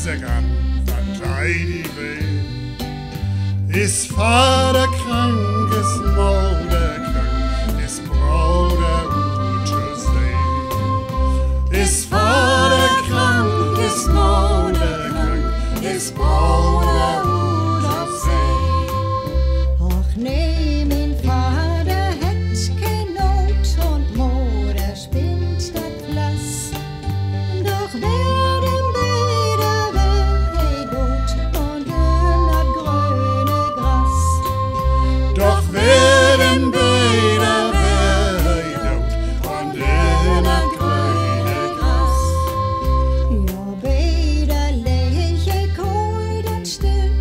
zeg aan van die weh. Is vader krank, is moeder krank, is broeder uit zee. Is vader krank, is moeder krank, is broeder uit zee. Och nee, mijn vader het geen nood und moeder spint dat glas. Doch werden beide hij dood und in dat grüne gras. Doch werden beide hij dood und in dat grüne gras. Ja, beide leeg kooi dat stil,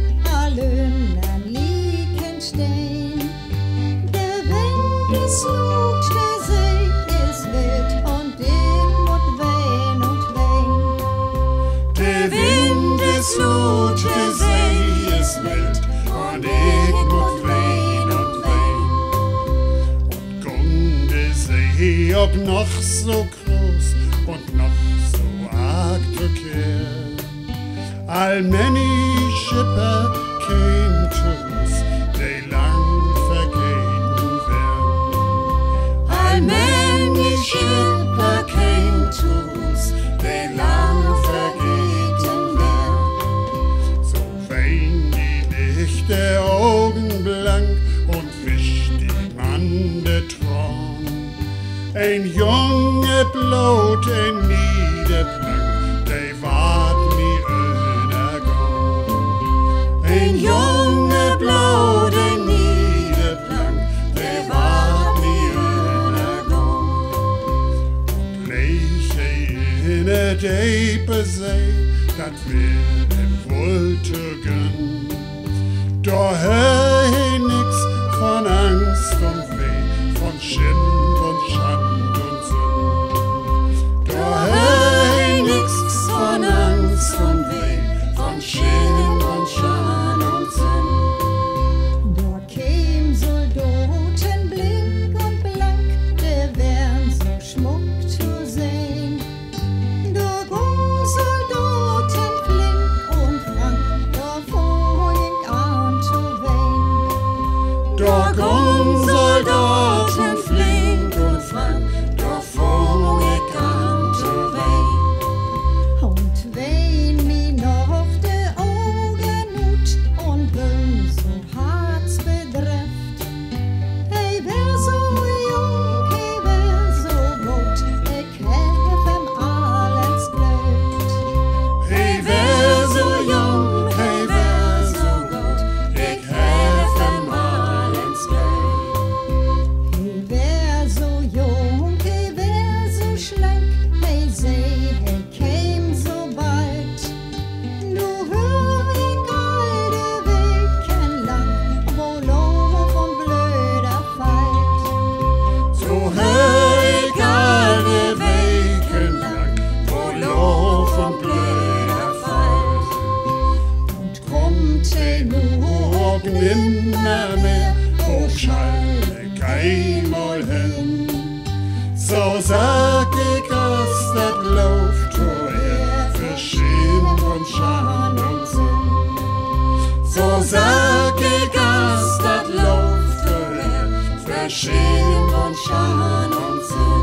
allen aan Liechtenstein. De wind is laut, de zee is wild und ik moet ween und ween. De wind is laut, de zee is wild und ik moet ween und ween. Und kon de zee ob noch so groß und noch so arg verkehr. Allmählich Schipper käm zu uns, die lang vergeten wär. Allmählich Schipper käm zu uns, die lang vergeten wär. So wein die dichte Augen blank und wischt die Mann de Traum. Ein Junge bloot, ein Niederplank, der ward nie önergang. Ein Junge bloot, ein Niederplank, der ward nie önergang. Und leiche in der diepe See, dat wird im Wultugen. Da hör ich nix von Angst und Weh, von Schand und Schand und Sinn. Da hör ich nix von Angst und Weh, von Schand und Schand und Sinn. Da käm Soldaten blink und blank, de wären so schmuck zu sehen. Da gong Soldaten flink und frank, da fuhr ich an zu wehen. Da gong Soldaten flink und frank, da fuhr ich an zu wehen. Und wenn mi noch de Augen nut und bin so hartsbedreft. Hey, wär so jung, hey, wär so gut, ich hef ihm alles glögt. Hey, wär so jung, hey, wär so gut, ich helf ihm alles Geld. Hey, wär so jung, hey, wär so schlank, hey, seh, hey, käm so bald. Nu hör ich all de Wegen lang, wo Lob und blöder Falt. So hör ich alle Wegen lang, wo Lob und blöder Fall. Und kommt hey Nur ob nimmer mehr, wo schall ich einmal hin. So sag ich, dass dat läuft, wo verschämt und Scham und Sinn. So sag ich, dass dat läuft, wo verschämt und Scham und Sinn.